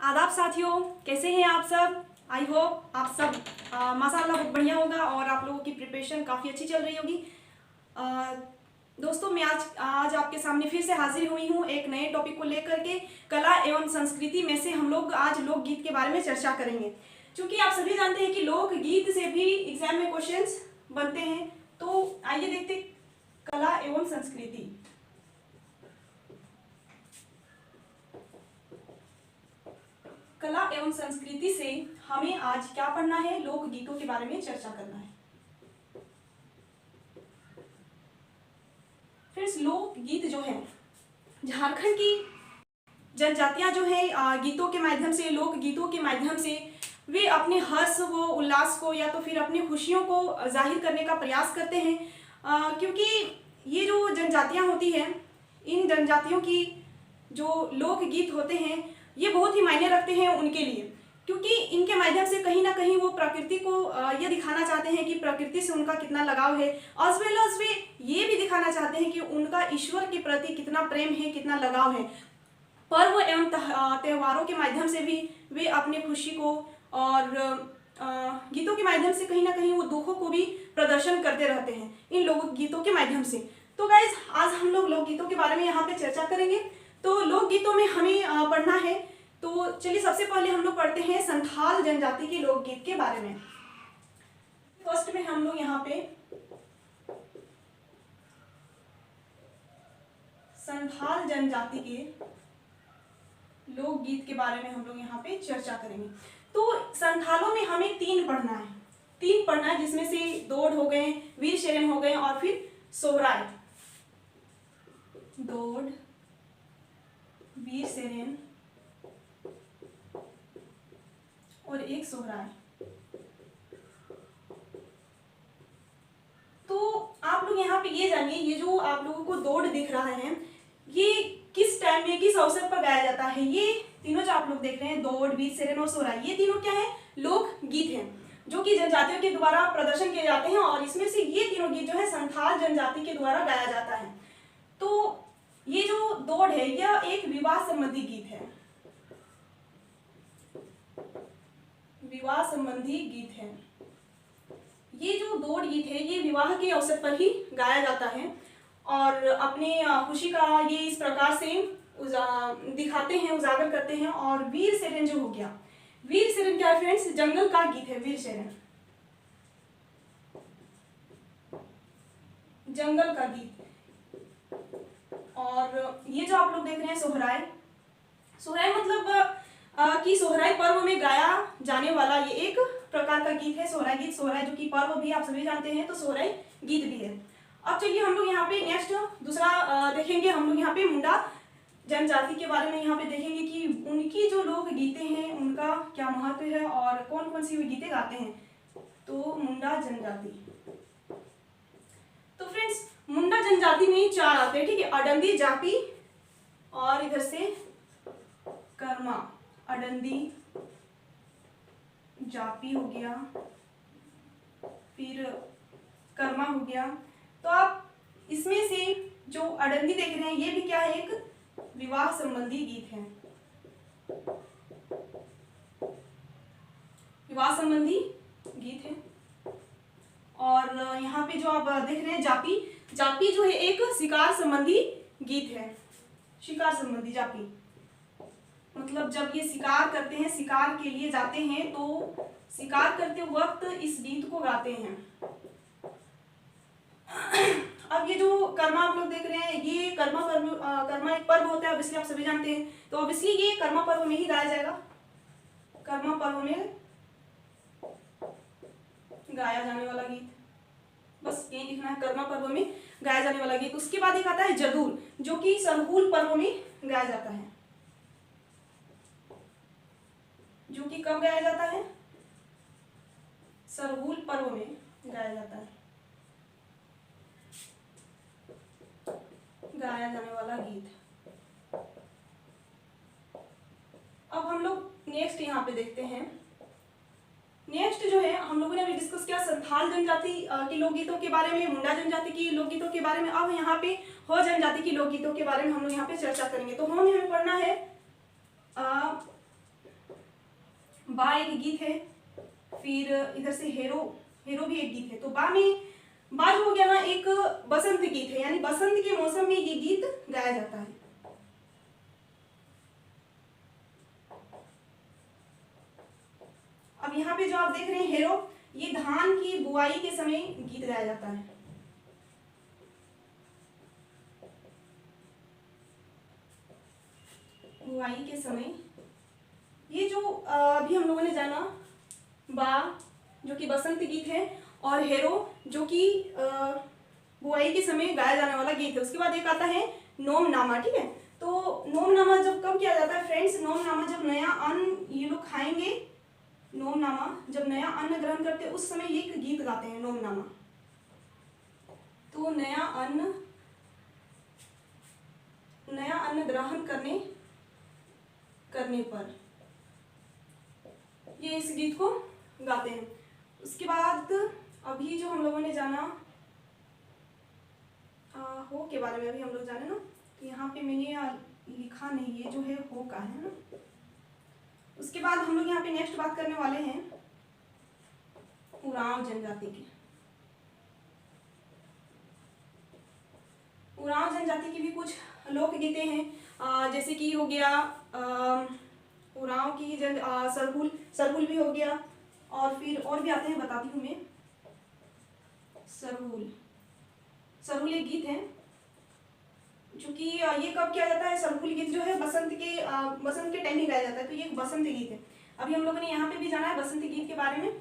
आदाब साथियों, कैसे हैं आप सब। आई होप आप सब माशाल्लाह बहुत बढ़िया होगा और आप लोगों की प्रिपरेशन काफ़ी अच्छी चल रही होगी। दोस्तों, मैं आज आपके सामने फिर से हाजिर हुई हूँ एक नए टॉपिक को लेकर के। कला एवं संस्कृति में से हम लोग आज लोकगीत के बारे में चर्चा करेंगे। क्योंकि आप सभी जानते हैं कि लोकगीत से भी एग्जाम में क्वेश्चंस बनते हैं। तो आइए देखते कला एवं संस्कृति। कला एवं संस्कृति से हमें आज क्या पढ़ना है, लोकगीतों के बारे में चर्चा करना है। फ्रेंड्स, लोकगीत जो है झारखंड की जनजातियां जो है गीतों के माध्यम से, लोकगीतों के माध्यम से वे अपने हर्ष व उल्लास को या तो फिर अपनी खुशियों को जाहिर करने का प्रयास करते हैं। क्योंकि ये जो जनजातियां होती हैं, इन जनजातियों की जो लोकगीत होते हैं ये बहुत ही मायने रखते हैं उनके लिए। क्योंकि इनके माध्यम से कहीं ना कहीं वो प्रकृति को ये दिखाना चाहते हैं कि प्रकृति से उनका कितना लगाव है, एज वेल एज वे ये भी दिखाना चाहते हैं कि उनका ईश्वर के प्रति कितना प्रेम है, कितना लगाव है। पर्व एवं त्योहारों के माध्यम से भी वे अपनी खुशी को और गीतों के माध्यम से कहीं ना कहीं वो दुखों को भी प्रदर्शन करते रहते हैं इन लोकगीतों के माध्यम से। तो गाइज, आज हम लोग लोकगीतों के बारे में यहाँ पे चर्चा करेंगे। तो लोकगीतों में हमें पढ़ना है। तो चलिए सबसे पहले हम लोग पढ़ते हैं संथाल जनजाति के लोकगीत के बारे में। फर्स्ट में हम लोग यहाँ पे संथाल जनजाति के लोकगीत के बारे में हम लोग यहाँ पे चर्चा करेंगे। तो संथालों में हमें तीन पढ़ना है, जिसमें से दौड़ हो गए, वीर शैरन हो गए और फिर सोहराय। दौड़, वीर शैरन और एक सोहराय। तो आप लोग यहाँ पे ये जानिए, ये जो आप लोगों को दौड़ दिख रहा है ये किस टाइम में, किस अवसर पर गाया जाता है। ये तीनों जो आप लोग देख रहे हैं, दौड़, वीर शैरन और सोहराय, ये तीनों क्या है, लोकगीत हैं जो कि जनजातियों के द्वारा प्रदर्शन किए जाते हैं। और इसमें से ये तीनों गीत जो है संथाल जनजाति के द्वारा गाया जाता है। तो ये जो दौड़ है यह एक विवाह संबंधी गीत है, विवाह संबंधी गीत है। ये जो दौड़ गीत है ये विवाह के अवसर पर ही गाया जाता है और अपने खुशी का ये इस प्रकार से दिखाते हैं, उजागर करते हैं। और वीर शैरन जो हो गया, वीर शैरन क्या है फ्रेंड्स, जंगल का गीत है। वीर शैरन जंगल का गीत। और ये जो आप लोग देख रहे हैं सोहराय, सोहराय मतलब कि सोहराय पर्व में गाया जाने वाला ये एक प्रकार का गीत है, सोहराय गीत। सोहराय जो कि पर्व भी आप सभी जानते हैं, तो सोहराय गीत भी है। अब चलिए हम लोग यहाँ पे नेक्स्ट दूसरा देखेंगे। हम लोग यहाँ पे मुंडा जनजाति के बारे में यहाँ पे देखेंगे कि उनकी जो लोक गीतें हैं उनका क्या महत्व है और कौन कौन सी वो गीतें गाते हैं। तो मुंडा जनजाति, तो फ्रेंड्स मुंडा जनजाति में 4 आते हैं, ठीक है। अडंदी, जापी और इधर से कर्मा। अडंदी, जापी हो गया, फिर कर्मा हो गया। तो आप इसमें से जो अडंदी देख रहे हैं ये भी क्या है, एक विवाह संबंधी गीत है, विवाह संबंधी गीत है। और यहाँ पे जो आप देख रहे हैं जापी, जापी जो है एक शिकार संबंधी गीत है। शिकार संबंधी जापी मतलब जब ये शिकार करते हैं, शिकार के लिए जाते हैं तो शिकार करते वक्त इस गीत को गाते हैं। अब ये जो कर्मा आप लोग देख रहे हैं, ये कर्मा एक पर्व होता है, ऑब्वियसली आप सभी जानते हैं। तो ऑब्वियसली ये कर्मा पर्व में ही गाया जाएगा, कर्मा पर्व में गाया जाने वाला गीत, बस ये लिखना है, कर्मा पर्व में गाया जाने वाला गीत। उसके बाद एक आता है जदूल, जो कि सरहुल पर्व में गाया जाता है, जो कि कब गाया जाता है, सरहुल पर्व में गाया जाता है, गाया जाने वाला गीत। अब हम लोग नेक्स्ट यहाँ पे देखते हैं। नेक्स्ट जो है हम लोगों ने अभी डिस्कस किया संथाल जनजाति के लोकगीतों के बारे में, मुंडा जनजाति की लोकगीतों के बारे में। अब यहाँ पे हो जनजाति की लोकगीतों के बारे में हम लोग यहाँ पे चर्चा करेंगे। तो हमें पढ़ना है बा एक गीत है, फिर इधर से हेरो भी एक गीत है। तो बा जो हो गया ना एक बसंत गीत है, यानी बसंत के मौसम में ये गीत गाया जाता है। अब यहाँ पे जो आप देख रहे हैं हेरो, ये धान की बुआई के समय गीत गाया जाता है। बुआई के समय ये जो अभी हम लोगों ने जाना, बा जो कि बसंत गीत है और हेरो जो कि बुआई के समय गाया जाने वाला गीत है। उसके बाद एक आता है नोमनामा, ठीक है। तो नोमनामा जब कब किया जाता है फ्रेंड्स? नोमनामा जब नया अन्न ये लोग खाएंगे, नोमनामा जब नया अन्न ग्रहण करते हैं उस समय एक गीत गाते हैं, नोमनामा। तो नया अन्न ग्रहण करने पर ये इस गीत को गाते हैं। उसके बाद अभी जो हम लोगों ने जाना हो के बारे में, अभी हम लोग जाने ना, तो यहाँ पे मैंने लिखा नहीं, ये जो है हो का है ना। उसके बाद हम लोग यहाँ पे नेक्स्ट बात करने वाले हैं उरांव जनजाति की। उरांव जनजाति की भी कुछ लोकगीतें हैं, जैसे कि हो गया उरांव की सरहुल भी हो गया, और फिर और भी आते हैं, बताती हूँ मैं। सरहुल एक गीत है जो कि ये कब किया जाता है? सरहुल गीत जो है बसंत के टाइम में गाया जाता है। तो ये एक बसंत गीत है। अभी हम लोगों ने यहाँ पे भी जाना है बसंत गीत के बारे में।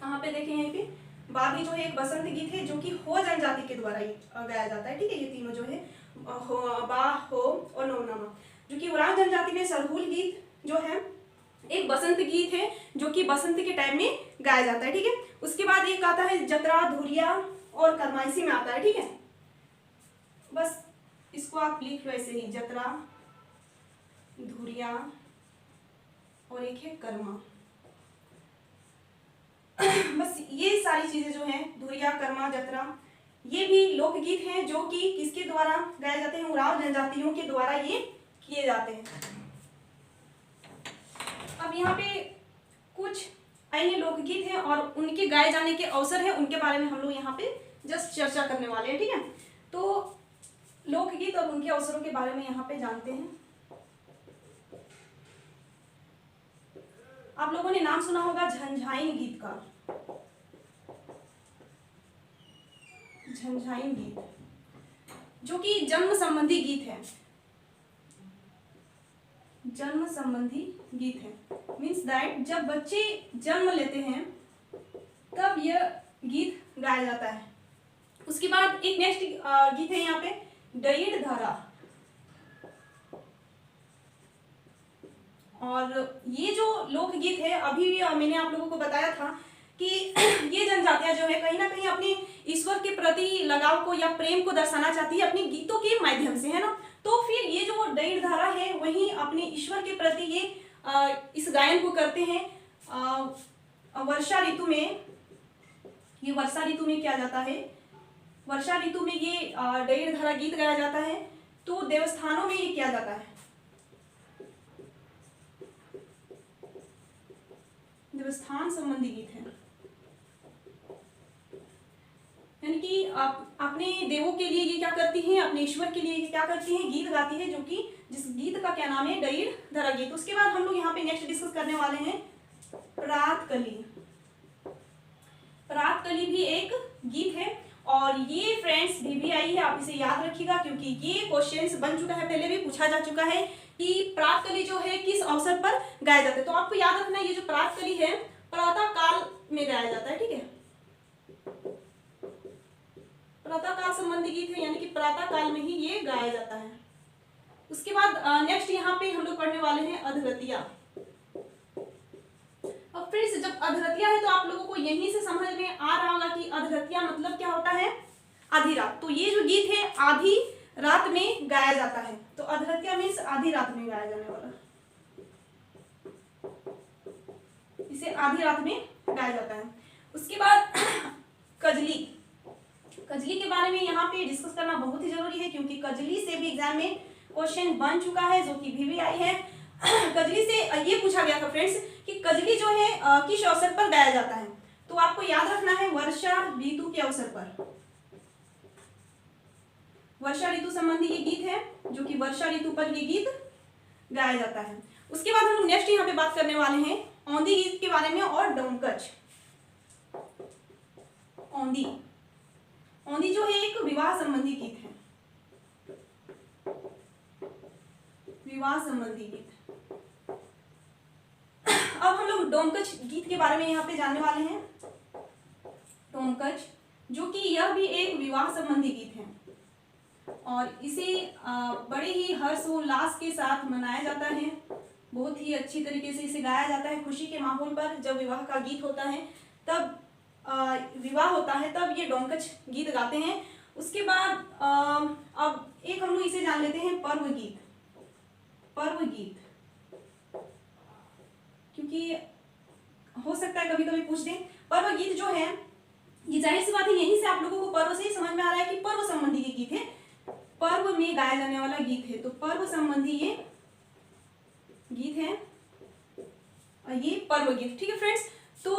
कहाँ पे देखें? यहाँ पे बाबी जो है एक बसंत गीत है जो कि हो जनजाति के द्वारा गाया जाता है, ठीक है। ये तीनों जो है बा, हो और नोमनामा, जो कि उरांव जनजाति में सरहुल गीत जो है एक बसंत गीत है जो कि बसंत के टाइम में गाया जाता है, ठीक है। उसके बाद एक आता है जतरा, धुरिया और करमाइसी में आता है, ठीक है। बस इसको आप लिख लो ऐसे ही, जतरा, धुरिया और एक है कर्मा। बस ये सारी चीजें जो हैं, धुरिया, कर्मा, जतरा, ये भी लोकगीत हैं जो कि किसके द्वारा गाए जाते हैं? उरांव जनजातियों के द्वारा ये किए जाते हैं। अब यहाँ पे कुछ अन्य लोकगीत हैं और उनके गाए जाने के अवसर हैं, उनके बारे में हम लोग यहाँ पे जस्ट चर्चा करने वाले हैं, ठीक है। तो लोकगीत और उनके अवसरों के बारे में यहाँ पे जानते हैं। आप लोगों ने नाम सुना होगा झंझाइन गीत का। झंझाइन गीत जो कि जन्म संबंधी गीत है, जन्म संबंधी गीत है। मीन्स दैट जब बच्चे जन्म लेते हैं तब यह गीत गाया जाता है। उसके बाद एक नेक्स्ट गीत है यहाँ पे डईड़ धारा, और ये जो लोकगीत है अभी मैंने आप लोगों को बताया था कि ये जनजातियां जो है कहीं ना कहीं अपने ईश्वर के प्रति लगाव को या प्रेम को दर्शाना चाहती है अपने गीतों के माध्यम से, है ना। तो फिर ये जो डईड़ धारा है वही अपने ईश्वर के प्रति ये इस गायन को करते हैं। वर्षा ऋतु में, ये वर्षा ऋतु में किया जाता है। वर्षा ऋतु में ये डईड़ धारा गीत गाया जाता है। तो देवस्थानों में ये किया जाता है, देवस्थान संबंधी गीत है, यानी कि अपने देवों के लिए ये क्या करती हैं, अपने ईश्वर के लिए ये क्या करती हैं, गीत गाती है, जो कि जिस गीत का क्या नाम है? डईड़ धारा गीत। उसके बाद हम लोग यहाँ पे नेक्स्ट डिस्कस करने वाले हैं प्रातकली। प्रातकली भी एक गीत है और ये फ्रेंड्स VVI है, आप इसे याद रखिएगा क्योंकि ये क्वेश्चंस बन चुका है, पहले भी पूछा जा चुका है कि प्रातकली जो है किस अवसर पर गाया जाता है। तो आपको याद रखना ये जो प्रातकली है प्रातः काल में गाया जाता है, ठीक है। प्रातः काल संबंधी गीत है, यानी कि प्रातः काल में ही ये गाया जाता है। उसके बाद नेक्स्ट यहाँ पे हम लोग पढ़ने वाले हैं अधरतिया। अब फिर से जब अधरतिया है तो आप लोगों को यहीं से समझ में आ रहा होगा कि अधरतिया मतलब क्या होता है? आधी रात। तो ये जो गीत है आधी रात में गाया जाता है। तो अधरतिया मीन्स आधी रात में गाया जाने वाला, इसे आधी रात में गाया जाता है। उसके बाद कजली, कजली के बारे में यहाँ पे डिस्कस करना बहुत ही जरूरी है क्योंकि कजली से भी एग्जाम में क्वेश्चन बन चुका है जो कि VVI है। कजली से ये पूछा गया था फ्रेंड्स कि कजली जो है किस अवसर पर गाया जाता है? तो आपको याद रखना है वर्षा ऋतु के अवसर पर। वर्षा ऋतु संबंधी ये गीत है जो कि वर्षा ऋतु पर ये गीत गाया जाता है। उसके बाद हम लोग नेक्स्ट यहाँ पे बात करने वाले हैं औंधी गीत के बारे में और डोमकच। औंधी, औंधी जो है एक विवाह संबंधी गीत है, विवाह संबंधी गीत। अब हम लोग डोमकच गीत के बारे में यहाँ पे जानने वाले हैं। डोमकच जो कि यह भी एक विवाह संबंधी गीत है और इसे बड़े ही हर्षोल्लास के साथ मनाया जाता है। बहुत ही अच्छी तरीके से इसे गाया जाता है। खुशी के माहौल पर जब विवाह का गीत होता है, तब विवाह होता है, तब ये डोमकच गीत गाते हैं। उसके बाद अब एक हम लोग इसे जान लेते हैं पर्व गीत। पर्व गीत, क्योंकि हो सकता है कभी कभी पूछ दें। पर्व गीत जो है, ये जाहिर सी बात है यहीं से आप लोगों को पर्व से ही समझ में आ रहा है कि पर्व संबंधी ये गीत है, पर्व में गाया जाने वाला गीत है। तो पर्व संबंधी ये गीत है और ये पर्व गीत। ठीक है फ्रेंड्स, तो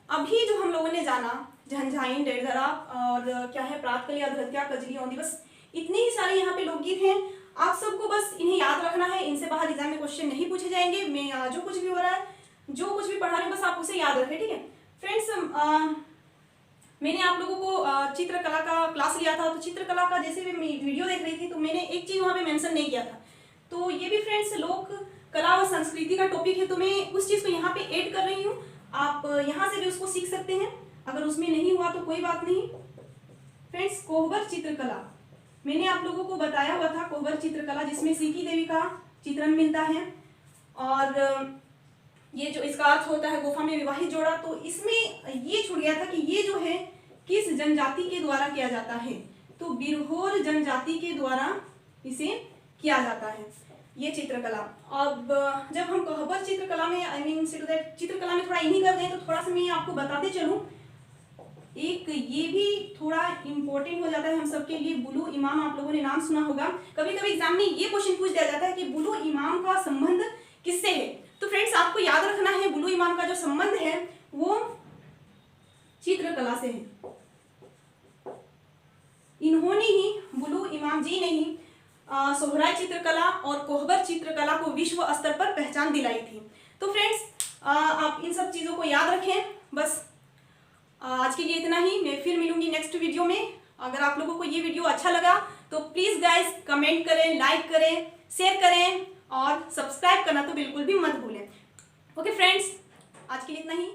अभी जो हम लोगों ने जाना झंझाइन, डेढ़धरा और क्या है प्रातकली, अधरत्या, कजली, औंधी, बस इतने ही सारे यहाँ पे लोकगीत हैं। आप सबको बस इन्हें याद रखना है, इनसे बाहर एग्जाम में क्वेश्चन नहीं पूछे जाएंगे। मैं जो कुछ भी हो रहा है, जो कुछ भी पढ़ा रही हूँ, बस आप उसे याद रखें। ठीक है फ्रेंड्स, मैंने आप लोगों को चित्रकला का क्लास लिया था, तो चित्रकला का जैसे भी मैं वीडियो देख रही थी तो मैंने एक चीज़ वहाँ पे मेंशन नहीं किया था। तो ये भी फ्रेंड्स लोक कला और संस्कृति का टॉपिक है, तो मैं उस चीज़ को यहाँ पे ऐड कर रही हूँ। आप यहाँ से भी उसको सीख सकते हैं। अगर उसमें नहीं हुआ तो कोई बात नहीं। फ्रेंड्स, कोहबर चित्रकला मैंने आप लोगों को बताया हुआ था। कोहबर चित्रकला जिसमें सीकी देवी का चित्रण मिलता है और ये जो इसका अर्थ होता है गुफा में विवाहित जोड़ा। तो इसमें ये छूट गया था कि ये जो है किस जनजाति के द्वारा किया जाता है? तो बिरहोर जनजाति के द्वारा इसे किया जाता है ये चित्रकला। अब जब हम कोहबर चित्रकला में चित्रकला में थोड़ा इन्हीं कर दें, तो थोड़ा सा मैं आपको बताते चलूँ। एक ये भी थोड़ा इम्पोर्टेंट हो जाता है हम सबके लिए। बुलू इमाम, आप लोगों ने नाम सुना होगा। कभी कभी एग्जाम में ये क्वेश्चन पूछ दिया जाता है कि बुलू इमाम का संबंध किससे है? तो फ्रेंड्स आपको याद रखना है बुलू इमाम का जो संबंध है वो चित्रकला से है। इन्होंने ही, बुलू इमाम जी ने ही सोहराय चित्रकला और कोहबर चित्रकला को विश्व स्तर पर पहचान दिलाई थी। तो फ्रेंड्स आप इन सब चीज़ों को याद रखें। बस आज के लिए इतना ही। मैं फिर मिलूंगी नेक्स्ट वीडियो में। अगर आप लोगों को ये वीडियो अच्छा लगा तो प्लीज़ गाइस कमेंट करें, लाइक करें, शेयर करें और सब्सक्राइब करना तो बिल्कुल भी मत भूलें। ओके फ्रेंड्स, आज के लिए इतना ही।